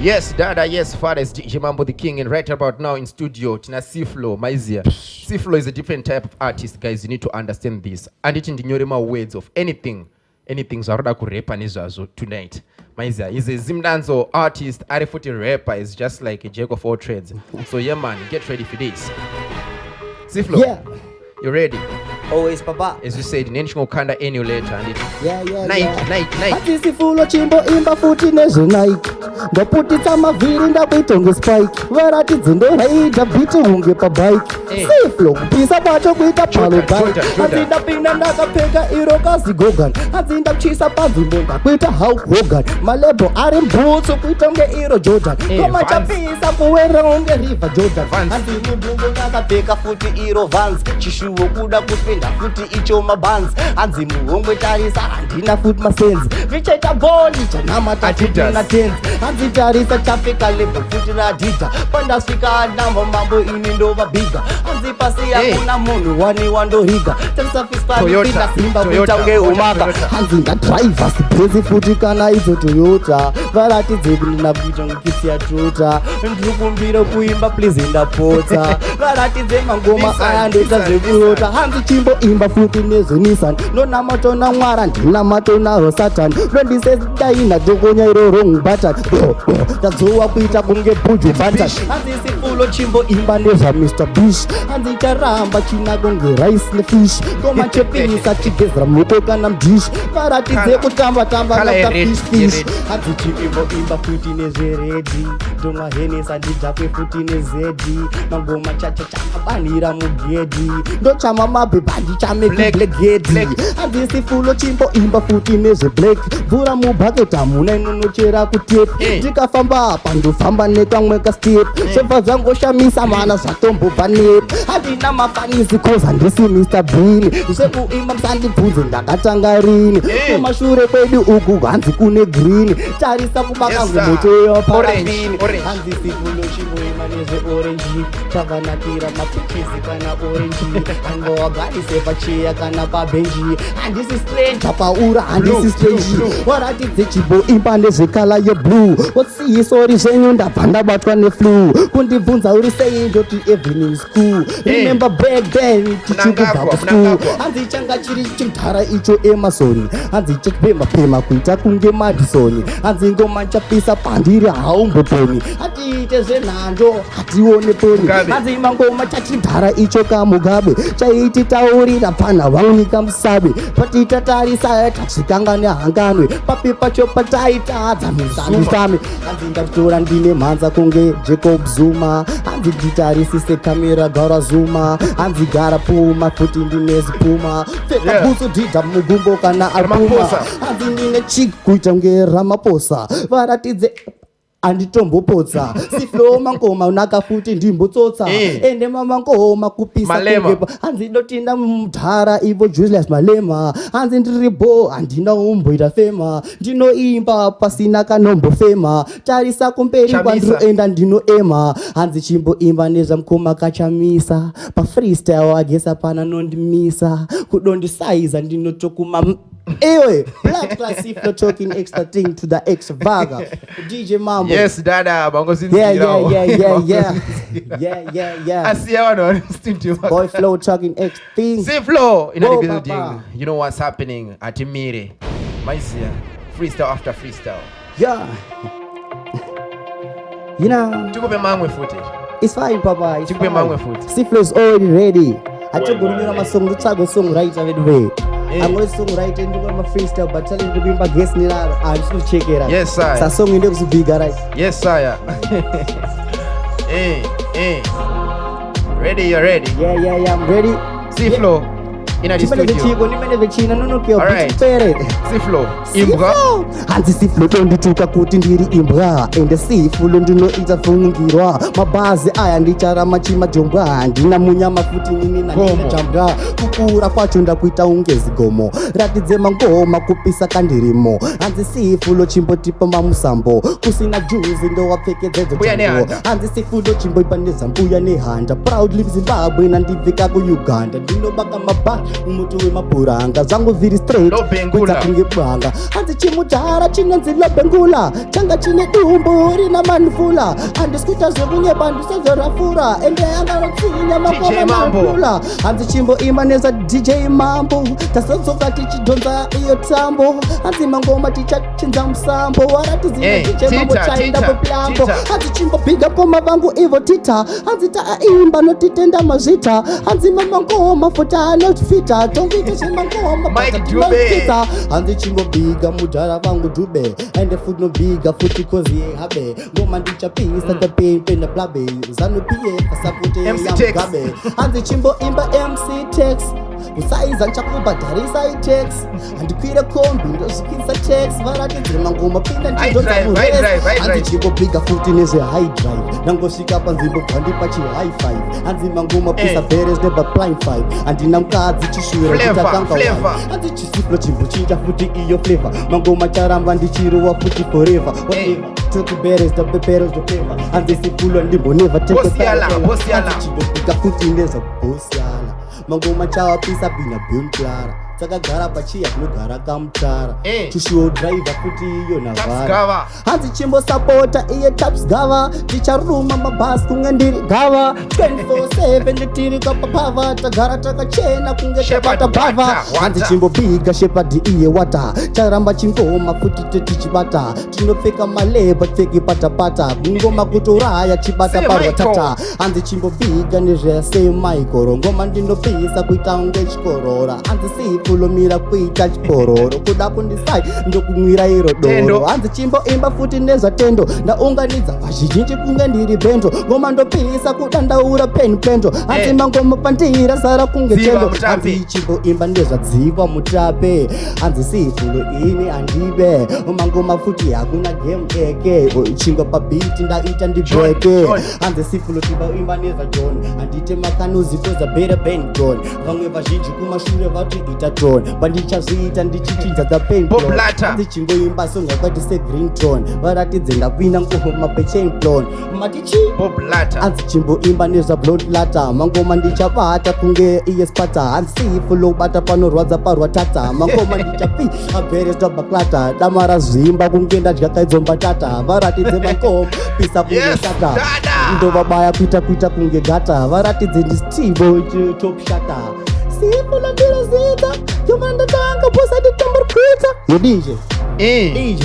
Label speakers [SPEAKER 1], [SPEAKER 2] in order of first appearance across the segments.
[SPEAKER 1] Yes, Dada, yes, father is DJ Mambo the King, and right about now in studio, Tina C-Flow, Maizia. C-Flow is a different type of artist, guys. You need to understand this. And it in the Nyorema words of anything Zaroda could rap and tonight. Maizia is a Zimdancehall artist, Arifuti rapper is just like a jack of all trades. So yeah, man, get ready for this. C-Flow,
[SPEAKER 2] yeah,
[SPEAKER 1] you ready?
[SPEAKER 2] Always, Papa.
[SPEAKER 1] As you said, Nenchmo Kanda emulator and it.
[SPEAKER 2] Yeah.
[SPEAKER 1] Night.
[SPEAKER 2] Atisi fulo chimbo imba futi nezo Nike. Ndoputitsa mavhiri ndakuitonge spike. Varati dzindoraidha biti hunge pabike. C-Flow kupisa pacho kuita palo bike. Hanzinda pinda ndakapfeka iro kazi Gogan. Hanzinda kuchisa panzvimbo ndakuita Hulk Hogan. Malebo ari mbutsu kuita unge iro Jordan. Koma chapisa kuwera unge River Jordan. Hanzi mudumbo ndakapfeka futi iro Vans. Chishuwo kuda kupinda futi icho mabands. Hanzi muhongwe tarisa handina futi masenzi. Vichaita boli chanamata futi na tenzi. Hanzi tarisa chapfeka lebo futi na Adidas. Pandasvika namba mambo ini ndova biga. Hanzi pasi hakuna munhu wani wandoriga. Tarisa fispani pita simba kuita unge umaka. Hanzi nda drivers bezi futi kana idzo Toyota. Varati dzegu ndinakuita ngikisia Toyota. Ndikumbira kuimba please ndapota. Varati dzemangoma aya ndoita zvekurota. Hanzi chimbo imba futi nezo Nissan. Nonamato na Mwara ndinamato naho Satan. Ndondisesidaina dzokonya iro wrong button. Tadzowa kuita kunge Buju button. Hanzi sifulo chimbo imba nezva Mr. Bish. Hanzi charamba chinako nge rice nefish. Koma chepisa chigezera moto kana mdish. Varati dzekutamba naka fish. Hanzi chimbo imba futi nezveredi. Ndoma henesa ndidhakwe futi nezedi. Mangoma chacha chakabanira mugedi. Ndochama mabhebha ndichamekiblegedi. Hanzi fulo chimbo imba futi nezveblack. Mvura mubhaketi hamuna inonochera kutepi. Ndikafamba apa ndofamba nekamwe kastep. Zvobva zvangoshamisa mana zvatombobva nepi. Handina mafanisi cause handisi Mr. Bean. Zvekuimba musandibvunze ndakatanga rini. Kumashure kwedu uku hanzi kune green. Tarisa kubaka ngomoto yeparafini. Hanzi fulo chimbo imba nezveorenji. Chakanakira mapikizi kana orenji. Angowagarise pacheya kana pabenji. Handisi stranger paura handisi strange. Waratidze chimbo imba nezvekala yeblue. Wotsiyisori zvenyu ndabva ndabatwa neflu. Kundibvunza uri sei ndoti evening school. Remember back then tichikubva kuschool. Hanzi changa chiri chimdhara icho Emerson. Hanzi chekupema kuita kunge Madison. Hanzi ngoma chapisa pandiri haumbotoni. Hatiite zvenhando hatione poni. Hanzi mangoma chachimdhara icho kamugabe. Chaiti taurira pana vaunika musabe. Patitatarisa tasvikanga nehanganwe. Papepa chopa taita dzamisamisame. Hanzi ndakutora ndine mhanza kunge Jacob Zuma. Hanzi gitarisise kamera gara Zuma. Hanzi gara Puma futi ndine Zipuma. Pfeka butsu dhidha mugumbo kana albuma. Hanzi ndine chick kuita unge Ramaphosa. Varatidze anditombopotsa. C-Flow mangoma unaka futi ndimbotsotsa. Ende mamangoma kupisa kungepa. Hanzi ndotinda mudhara ivo Julius Malema. Hanzi ndiribo handina umboita fema. Ndinoimba pasina kanombofema. Tarisa kumberi kwandinoenda ndinoema. Hanzi chimbo imba nezvamukoma kachamisa. Pa freestyle agesa pana nondimisa. Kudondisaiza ndinotokuma anyway, black class C-Flow talking extra thing to the ex-vaga. DJ Mambo.
[SPEAKER 1] Yes, Dada. Bango
[SPEAKER 2] Yeah.
[SPEAKER 1] I see one on studio.
[SPEAKER 2] Boy Flow talking extra thing.
[SPEAKER 1] C-Flow in the building.
[SPEAKER 2] Papa.
[SPEAKER 1] You know what's happening at Imire. Maizia. Freestyle after freestyle.
[SPEAKER 2] Yeah. You know.
[SPEAKER 1] Tukupe mangwe footage.
[SPEAKER 2] It's fine, Papa. It's
[SPEAKER 1] Tukupe mangwe footage.
[SPEAKER 2] C-Flow is already ready. I took a song to tag a songwriter with way. I'm going to songwrite and do my freestyle, but telling to be my guest nila. I'm just going to check it out.
[SPEAKER 1] Yes, sir.
[SPEAKER 2] It's a song in the big, right?
[SPEAKER 1] Yes, sir. Hey. Ready? You're ready?
[SPEAKER 2] Yeah. I'm ready.
[SPEAKER 1] C-Flow. In a studio. Alright. C-Flow. Imbra.
[SPEAKER 2] Hanzi C-Flow ndituka kuti ndiri imbwa. Ende C-Flow ndinoita funungirwa. Mabazi aya ndichara machima jongwa. Ndina munyama futi nini na nina jambra. Kukura kwacho ndakuita ungezi gomo. Ratidze mangoma kupisa kandirimo. Hanzi C-Flow chimbo tipa mamusambo. Kusina juzi ndo wapfekedzedzo jambo. Hanzi C-Flow chimbo ipaneza mbuya nehanda. Proudly Zimbabwe na ndivika ku Uganda. Ndinobaka mabaki umuti wemapuranga zangu viri straight
[SPEAKER 1] Lobengula.
[SPEAKER 2] kuita kunge bwanga hanzi chimudhara chinonzi lobengula changa chine dumbu rina manufula handisikuita zvekunyeba ndisezorafura ende anganotsinya makoma manufula hanzi chimbo ima neza DJ Mambo tasodzoka tichidhonza iyo tambo hanzi mangoma tichachinza musambo waratidzina DJ Mambo chaenda poplambo hanzi chimbo biga koma vangu ivo tita hanzi taimba notitenda mazvita hanzi mamangoma futa notfita tongite zvemangoma patinoita hanzi chimbo biga mudhara vangu dhube ende futi nobiga futi kozi yehabe ngoma ndichapisa tapependa blabe zanupie pasapute yamugabe hanzi chimbo imba MC Tex kusaiza nchakubhadharisa itex handikwire kombi ndozvikisa tex varatidzire mangoma pinda ndidonza muresi hanzi chimbo biga futi nezve high drive nangosvika panzvimbo bvandipa chi-high five hanzi mangoma pisa beres nebapline 5 handina mukadzi chishuvira chitakanga hanzi chisiflo chimbo chinja futi iyo flavor mangoma charamba ndichirowa futi forever whatever tokuberes tapeperos dopeva hanzi sifulo ndimboneva tekehanzi chimbo biga futi nezabosiala mangoma chawapisa bina bionclara takagara pachiya kunogara kamutara tushuo driver futi iyo navara hanzi chimbo sapota iye taps gava ticharuma mabhasi kunge ndiri gava 24/7 nditiri kapapava tagara takachena kunge tapata bhava hanzi chimbo biga shepadi iye wata charamba chingoma futi tetichibata tinopfeka maleba tpfeki patapata ngoma kutoraya chibata parwatata hanzi chimbo biga nezvesemaikoro ngoma ndinopisa kuita unge chikorora hanzi siifulomira kuita chipororo kuda kundisai ndokumwira iro doro hanzi chimbo imba futi nezvatendo ndaunganidza vazhinji kunge ndiri bhendo ngoma ndopisa kudandaura pendo hanzi mangoma pandira zara kunge tendo hanzi chimbo imba nezvadziva mutape hanzi siifulo ini handive mangoma futi hakuna game eke chingwa pabhiti ndaita ndibheke hanzi sifulo tiba imba nezvajon handite makanuzi koza bere bengon vamwe vazhinji kumashure vati ita tone pandichazviita ndichichinja dzapenhanzi chingoimba songa kwati segreen tone varatidze ndapinda ngoma pechain plone matichi hanzi chimboimba nezvablod lata mangoma ndichabata kunge iye spata hanzi siifulo bata panorwadza parwatata mangoma ndichapi aberes tabaklata dama razvimba kunge ndadya kaidzombatata varatidze mangoma pisa kunge sata ndovabaya kuita kunge gata varatidze ndisitivo top shata sifulo ndirazita yomandatanga posati tamburkuta yo DJ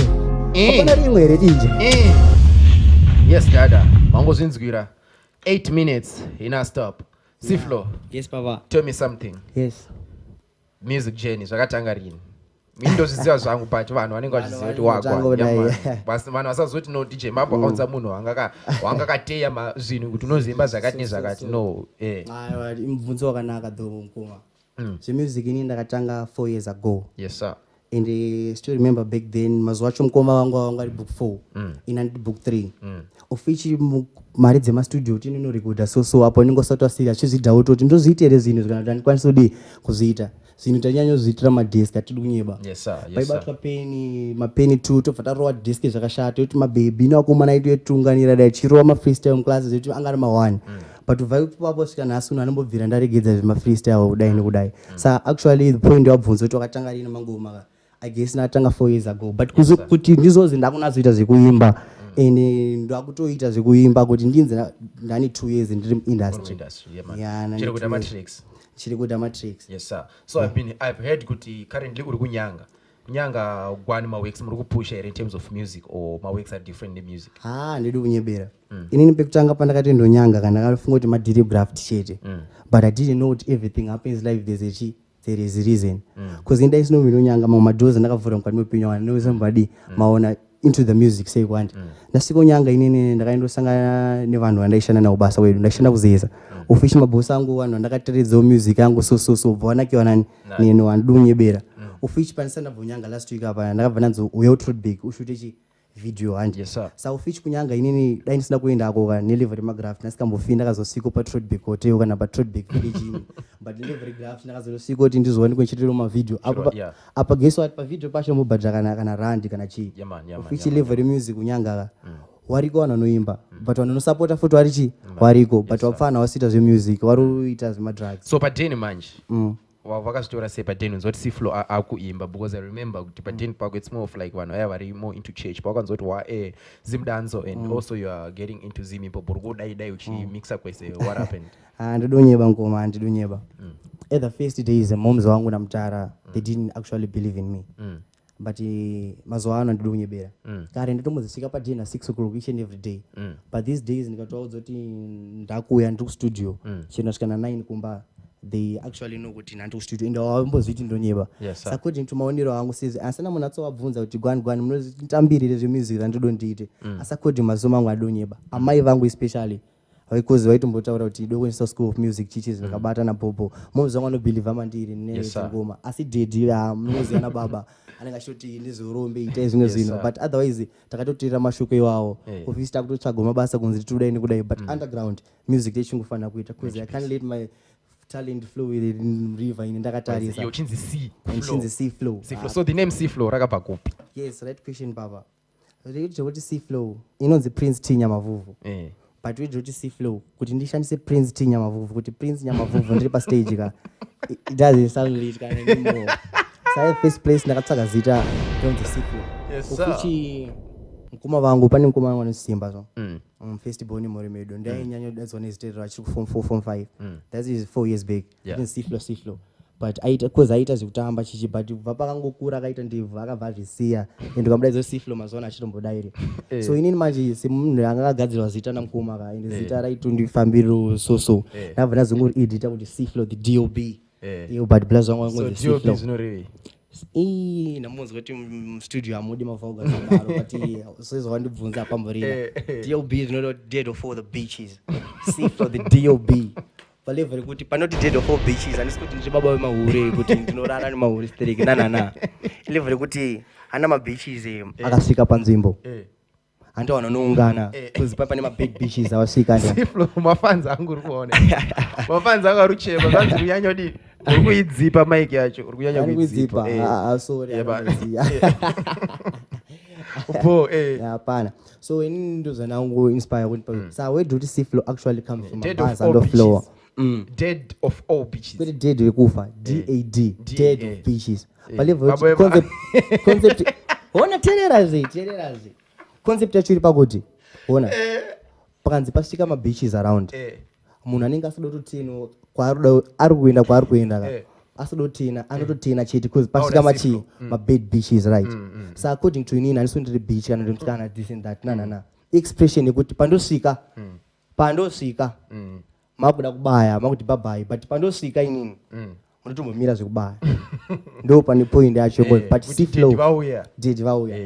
[SPEAKER 2] apana rimwe here DJ
[SPEAKER 1] yes dada wangozvinzwira 8 minutes ina stop Siflo.
[SPEAKER 3] Yes baba.
[SPEAKER 1] Tell me something.
[SPEAKER 3] Yes.
[SPEAKER 1] Music journey zvakatanga rini? Mindozviziva zvangu pacho vanhu vanenge vachiziva kuti wagwa. Basi vanhu vasazoti no DJ Mambo akaunza munhu wangakateya zvinhu kuti unozoimba zvakati nezvakati. No.
[SPEAKER 2] Aiwa mubvunzo wakanaka though mukoma. Music ini ndakatanga 4 years ago.
[SPEAKER 1] Yes sir.
[SPEAKER 2] And I still remember back then mazuva acho mukoma wangu wanga book 4 ina ndi book 3 of which mari dzema studio tinono recorda so apo ningosatwa serious chizvidhawo toti ndozviitere zvinhu kana ndikwanisa kuzviita zvinhu tanyanyo zviitira madesk atidunyeba
[SPEAKER 1] yes sir
[SPEAKER 2] paibatwa mapeni 2 tobva tarowa desk zvakashata yoti mabebi nakomana itu yetunganira dai chirowa mafreestyle mclasses yetu angari ma1 but ubva ipapo svika nhasi unhu anombobvira ndaregedza zvemafreestyle kudai nekudai sa actually the point wabvunza kuti wakatanga rini mangoma I guess natanga 4 years ago but kuti ndizozi ndakunazoita zvekuimba ene ndakutoita zvekuimba kuti ndinze ndani 2 years ndiri industry
[SPEAKER 1] yeah
[SPEAKER 2] chiri kuda matrix
[SPEAKER 1] yes sir so I've heard kuti currently uri kunyanga gwani ma works muri kupusha in terms of music or my works are different in music
[SPEAKER 2] ndidi kunyebera inini pekutanga pandakati ndonyanga kana ndakafunga kuti ma graft chete but I didn't know that everything happens live there is a reason because in days no milonyanga ma doors ndakavhura mukati mepenya wana no somebody maona into the music say want ndasikonyanga inini ndakaindosangana nevanhu vandaishanda navo basa wedu ndashanda kuzeza official maboss angu vanhu ndakateredza music yangu so bvanakiwa nani neno andunyebera official panisanda bvonyanga last week apa ndakabva nanzo uya truth big ushute video handi
[SPEAKER 1] yes sir
[SPEAKER 2] sa official kunyanga inini dai ndisina kuenda ako ka nelevel magraph ndasikambofinda kazosiko pa truth big hotel kana pa truth big village but level graph ndakazosiko kuti ndizowani kuchitira ma video apa guess what pa video pasho mubadra kana rand kana chi official level music kunyanga wariko wana noimba but wana no supporta futhi warichi wariko but wapfana wasita zve music waruita zve drugs
[SPEAKER 1] so pa deni manje Wakasitora say pateni nzoti C flow akuimba because I remember kuti pateni pako it's more of like one where more into church. Pakanzoti wa Zimdancehall and also you are getting into Zimhiphop. Burgo dai uchi mix up kwese what happened?
[SPEAKER 2] Ndidonyeba ngoma ndidonyeba. At the first days moms wangu na mtara they didn't actually believe in me. But mazoano ndidonyebera. Kare nditomuzisika pa dinner 6 o'clock each and every day. But these days ndikatoa zoti ndakuya ndi studio. Chinosvikana 9 kumba. They actually know kuti nanto studio enda wambozviti ndonyeba. According to maonero angu says asana munatso wabvunza kuti gwani munotambirire zve music randodo ndiite. Asakodi mazoma angu adonyeba. Amai vangu especially because waitombotaura kuti doko nisa school of music teachers vakabata na popo. Mozo wangu no believe amandiri ngoma. Asi dedi munozi ana baba. Anenge shoti ndizorombe ite zvimwe zvino but otherwise takatotira mashoko iwawo office takutotsvaga mabasa kunzi titoda ine kudai but underground music techingofana kuita because I can't let my talent flow with in river in ndakatarisa
[SPEAKER 1] yo chinzi C
[SPEAKER 2] flow.
[SPEAKER 1] So the name C flow rakabva kupi?
[SPEAKER 2] Yes, right question baba. Recho kuti C flow inonzi Prince T Nyamavuvu but recho kuti C flow kuti ndishandise Prince T Nyamavuvu kuti Prince Nyamavuvu ndiri pa stage ka it doesn't sound rich kana anymore. Sai first place ndakatsvaga zita inonzi C flow.
[SPEAKER 1] Yes sir.
[SPEAKER 2] Ukuchi mkuma vangu pane mkuma wangu anosimba so festival ni more medo ndainyanya that's one stage rachiri ku form 4 form 5 that is 4 years back C flow but aita cause aita zvekutamba chichi but kubva pakangokura akaita ndivhu akabva zvisiya ende kamudaidzo C flow mazona achitombodaire so inini manje semunhu akagadzirwa zita namkuma ka ende zita raitondifambiro so ndabva ndazongori edita kuti C flow the DOB but blaze wangu ngo
[SPEAKER 1] C flow
[SPEAKER 2] namunzwa kuti studio amudi mavauga zvakaro but sezvo wandibvunza pamborira DOB zvinoda dead for the beaches C for the DOB palevel kuti panoti dead for beaches andisi kuti ndiri baba wemahure kuti ndinorara nemahure stereki na level kuti ana mabeaches akasvika panzvimbo andiwana noungana kuzipa pane mabig beaches awasvika
[SPEAKER 1] ndiflo mafans angu uri kuona mafans angu aruchema zvanzi kunyanya kudini uri kuidzipa mic yacho uri kunyanya kuidzipa
[SPEAKER 2] sorry hapana so inini ndozvanangu inspire kuti so where do C flow actually come from bars and of flow
[SPEAKER 1] dead of all beaches
[SPEAKER 2] kuti dead wekufa DAD dead of beaches palevel concept ona tereraze concept yacho iri pakuti ona pakanzi pasvika mabeaches around munhu anenge asida kutotino ari kuenda ka asida kutina anototina chete because pasvika machi mabed beaches right so according to inini handisi ndiri beach kana ndimtsikana this and that na expression yekuti pandosvika makuda kubaya makuti bye but pandosvika inini unotombomira zvekubaya ndo pane point yacho but C flow did vauya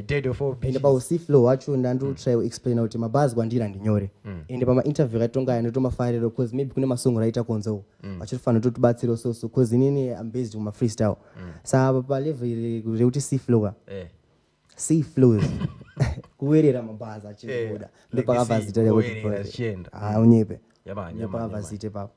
[SPEAKER 2] ende pa C flow wacho ndandotry explain kuti mabhazi kwandira ndinyore ende pama interview katonga ndotomafariro because maybe kune masongwriter konzo vachifana totibatsira so because inini I'm based on my freestyle saka pa level rekuti C flow C flows kuwerera mabhazi achibuda ndo pakavhazita rekuti unyepe
[SPEAKER 1] yabanya
[SPEAKER 2] pakavhazite papo